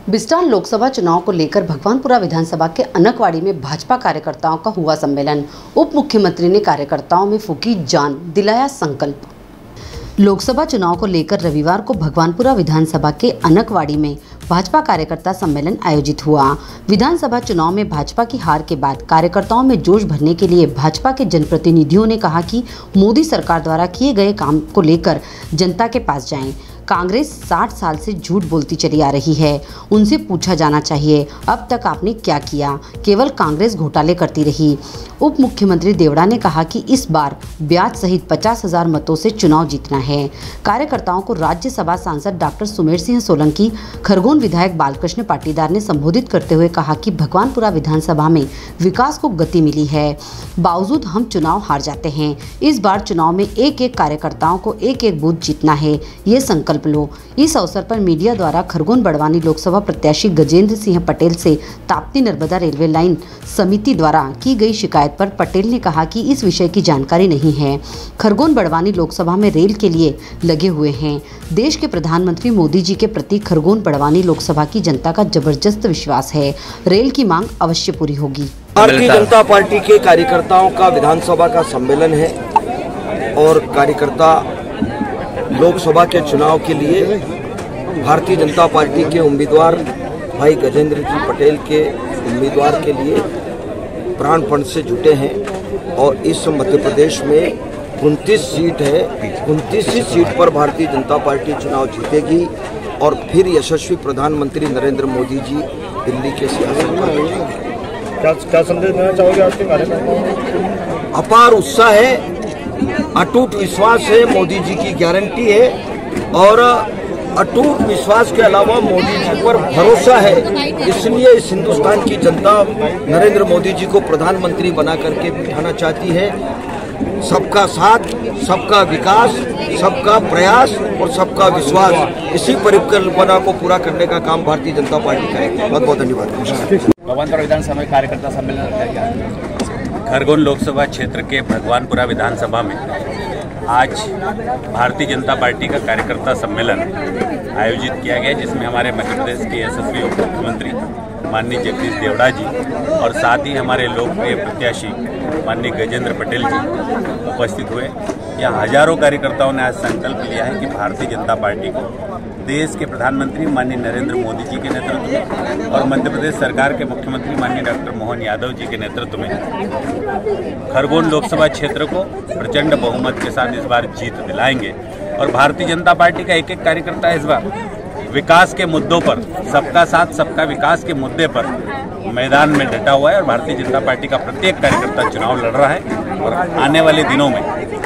बिस्टान लोकसभा चुनाव को लेकर भगवानपुरा विधानसभा के अनकवाड़ी में भाजपा कार्यकर्ताओं का हुआ सम्मेलन। उप मुख्यमंत्री ने कार्यकर्ताओं में फूकी जान, दिलाया संकल्प। लोकसभा चुनाव को लेकर रविवार को भगवानपुरा विधानसभा के अनकवाड़ी में भाजपा कार्यकर्ता सम्मेलन आयोजित हुआ। विधानसभा चुनाव में भाजपा की हार के बाद कार्यकर्ताओं में जोश भरने के लिए भाजपा के जनप्रतिनिधियों ने कहा कि मोदी सरकार द्वारा किए गए काम को लेकर जनता के पास जाएं। कांग्रेस 60 साल से झूठ बोलती चली आ रही है, उनसे पूछा जाना चाहिए अब तक आपने क्या किया, केवल कांग्रेस घोटाले करती रही। उप मुख्यमंत्री देवड़ा ने कहा कि इस बार ब्याज सहित 50,000 मतों से चुनाव जीतना है। कार्यकर्ताओं को राज्यसभा सांसद डॉक्टर सुमेर सिंह सोलंकी, खरगोन विधायक बालकृष्ण पाटीदार ने संबोधित करते हुए कहा कि भगवानपुरा विधानसभा में विकास को गति मिली है, बावजूद हम चुनाव हार जाते हैं। इस बार चुनाव में एक एक कार्यकर्ताओं को एक एक बूथ जीतना है, ये संकल्प लो। इस अवसर पर मीडिया द्वारा खरगोन बड़वानी लोकसभा प्रत्याशी गजेंद्र सिंह पटेल से ताप्ती नर्मदा रेलवे लाइन समिति द्वारा की गई शिकायत पर पटेल ने कहा कि इस विषय की जानकारी नहीं है। खरगोन बड़वानी लोकसभा में रेल के लिए लगे हुए हैं। देश के प्रधानमंत्री मोदी जी के प्रति खरगोन बड़वानी लोकसभा की जनता का जबरदस्त विश्वास है। रेल की मांग अवश्य पूरी होगी। भारतीय जनता पार्टी के कार्यकर्ताओं का विधानसभा का सम्मेलन है और कार्यकर्ता लोकसभा के चुनाव के लिए भारतीय जनता पार्टी के उम्मीदवार भाई गजेंद्र जी पटेल के उम्मीदवार के लिए प्राणपण से जुटे हैं। और इस मध्य प्रदेश में 29 सीट है, 29 सीट पर भारतीय जनता पार्टी चुनाव जीतेगी और फिर यशस्वी प्रधानमंत्री नरेंद्र मोदी जी दिल्ली के सियासत पर बैठेंगे। क्या संदेश देना चाहोगे आपके कार्यकर्ताओं? अपार उत्साह है, अटूट विश्वास है, मोदी जी की गारंटी है और अटूट विश्वास के अलावा मोदी जी पर भरोसा है। इसलिए इस हिंदुस्तान की जनता नरेंद्र मोदी जी को प्रधानमंत्री बना करके बिठाना चाहती है। सबका साथ, सबका विकास, सबका प्रयास और सबका विश्वास, इसी परिकल्पना को पूरा करने का काम भारतीय जनता पार्टी करेगी। बहुत बहुत धन्यवाद। भगवानपुरा विधानसभा में कार्यकर्ता सम्मेलन रखा गया। खरगोन लोकसभा क्षेत्र के भगवानपुरा विधानसभा में आज भारतीय जनता पार्टी का कार्यकर्ता सम्मेलन आयोजित किया गया, जिसमें हमारे मध्य प्रदेश के यशस्वी उप मुख्यमंत्री माननीय जगदीश देवड़ा जी और साथ ही हमारे लोकप्रिय प्रत्याशी माननीय गजेंद्र पटेल जी उपस्थित हुए। यहाँ हजारों कार्यकर्ताओं ने आज संकल्प लिया है कि भारतीय जनता पार्टी को देश के प्रधानमंत्री माननीय नरेंद्र मोदी जी के नेतृत्व में और मध्य प्रदेश सरकार के मुख्यमंत्री माननीय डॉक्टर मोहन यादव जी के नेतृत्व में खरगोन लोकसभा क्षेत्र को प्रचंड बहुमत के साथ इस बार जीत दिलाएंगे। और भारतीय जनता पार्टी का एक एक कार्यकर्ता इस बार विकास के मुद्दों पर, सबका साथ सबका विकास के मुद्दे पर मैदान में डटा हुआ है और भारतीय जनता पार्टी का प्रत्येक कार्यकर्ता चुनाव लड़ रहा है। और आने वाले दिनों में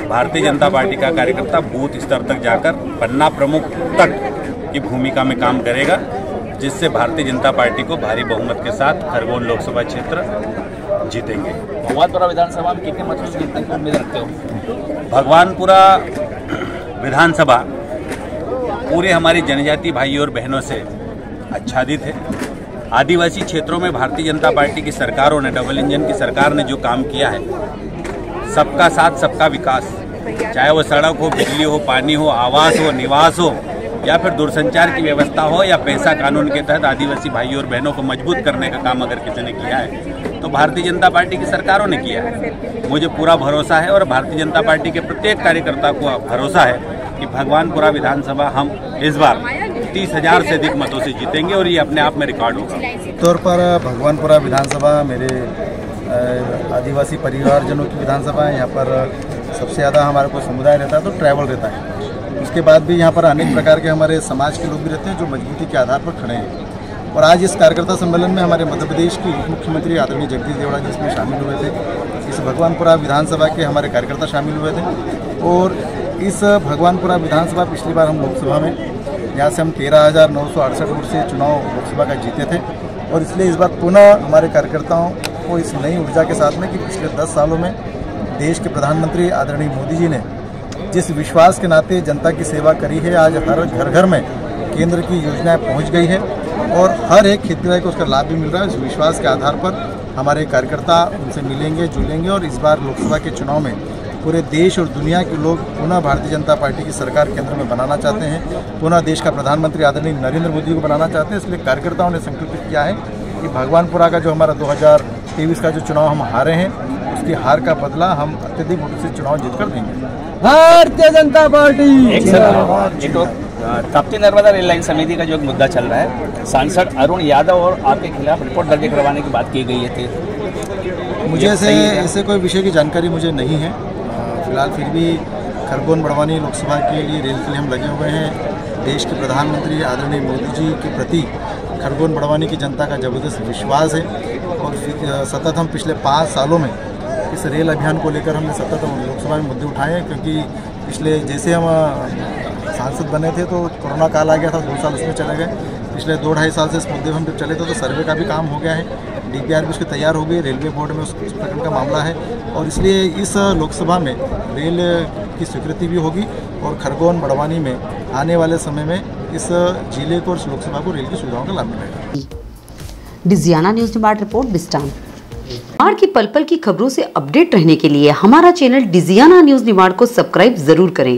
भारतीय जनता पार्टी का कार्यकर्ता बूथ स्तर तक जाकर पन्ना प्रमुख तक की भूमिका में काम करेगा, जिससे भारतीय जनता पार्टी को भारी बहुमत के साथ खरगोन लोकसभा क्षेत्र जीतेंगे। भगवानपुरा विधानसभा में कितने मतों से जीतने की उम्मीद रखते हो? भगवानपुरा विधानसभा पूरे हमारी जनजाति भाइयों और बहनों से आच्छादित है। आदिवासी क्षेत्रों में भारतीय जनता पार्टी की सरकारों ने, डबल इंजन की सरकार ने जो काम किया है, सबका साथ सबका विकास, चाहे वो सड़क हो, बिजली हो, पानी हो, आवास हो, निवास हो या फिर दूरसंचार की व्यवस्था हो या पैसा कानून के तहत आदिवासी भाइयों और बहनों को मजबूत करने का काम अगर किसी ने किया है तो भारतीय जनता पार्टी की सरकारों ने किया है। मुझे पूरा भरोसा है और भारतीय जनता पार्टी के प्रत्येक कार्यकर्ता को भरोसा है कि भगवानपुरा विधानसभा हम इस बार 30,000 से अधिक मतों से जीतेंगे और ये अपने आप में रिकॉर्ड होगा। तौर पर भगवानपुरा विधानसभा मेरे आदिवासी परिवारजनों की विधानसभा है। यहाँ पर सबसे ज़्यादा हमारे को समुदाय रहता है तो ट्रैवल रहता है। उसके बाद भी यहाँ पर अनेक प्रकार के हमारे समाज के लोग भी रहते हैं जो मजबूती के आधार पर खड़े हैं। और आज इस कार्यकर्ता सम्मेलन में हमारे मध्य प्रदेश के उप मुख्यमंत्री आदरणीय जगदीश देवड़ा जी इसमें शामिल हुए थे। इस भगवानपुरा विधानसभा के हमारे कार्यकर्ता शामिल हुए थे। और इस भगवानपुरा विधानसभा पिछली बार हम लोकसभा में यहाँ से हम 13,968 वोट से चुनाव लोकसभा का जीते थे। और इसलिए इस बार पुनः हमारे कार्यकर्ताओं को इस नई ऊर्जा के साथ में कि पिछले 10 सालों में देश के प्रधानमंत्री आदरणीय मोदी जी ने जिस विश्वास के नाते जनता की सेवा करी है, आज हर घर घर में केंद्र की योजनाएं पहुंच गई है और हर एक हितग्राही को उसका लाभ भी मिल रहा है। इस विश्वास के आधार पर हमारे कार्यकर्ता उनसे मिलेंगे, जुलेंगे और इस बार लोकसभा के चुनाव में पूरे देश और दुनिया के लोग पुनः भारतीय जनता पार्टी की सरकार केंद्र में बनाना चाहते हैं, पुनः देश का प्रधानमंत्री आदरणीय नरेंद्र मोदी को बनाना चाहते हैं। इसलिए कार्यकर्ताओं ने संकल्पित किया है कि भगवानपुरा का जो हमारा 2023 का जो चुनाव हम हारे हैं, उसकी हार का बदला हम अत्यधिक वोटों से चुनाव जीतकर देंगे। भारतीय जनता पार्टी। एक ताप्ती नर्मदा रेल लाइन समिति का जो एक मुद्दा चल रहा है, सांसद अरुण यादव और आपके खिलाफ रिपोर्ट दर्ज करवाने की बात की गई है। मुझे ऐसे कोई विषय की जानकारी मुझे नहीं है। फिलहाल फिर भी खरगोन बड़वानी लोकसभा के लिए रेल के लिए हम लगे हुए हैं। देश के प्रधानमंत्री आदरणीय मोदी जी के प्रति खरगोन बड़वानी की जनता का ज़बरदस्त विश्वास है और सतत हम पिछले 5 सालों में इस रेल अभियान को लेकर हमने सतत लोकसभा में मुद्दे उठाए हैं, क्योंकि पिछले जैसे हम सांसद बने थे तो कोरोना काल आ गया था, 2 साल उसमें चले गए। पिछले 2-2.5 साल से इस मुद्दे में हम जब चले थे तो सर्वे का भी काम हो गया है, DPR भी उसकी तैयार हो गई, रेलवे बोर्ड में उस प्रकरण का मामला है और इसलिए इस लोकसभा में रेल की स्वीकृति भी होगी और खरगोन बड़वानी में आने वाले समय में इस जिले को, इस लोकसभा को रेल की सुविधाओं का लाभ मिलेगा। डिजियाना न्यूज़ निमाड़ रिपोर्ट बिस्टान। निमाड़ की पल पल की खबरों से अपडेट रहने के लिए हमारा चैनल डिजियाना न्यूज़ निमाड़ को सब्सक्राइब जरूर करें।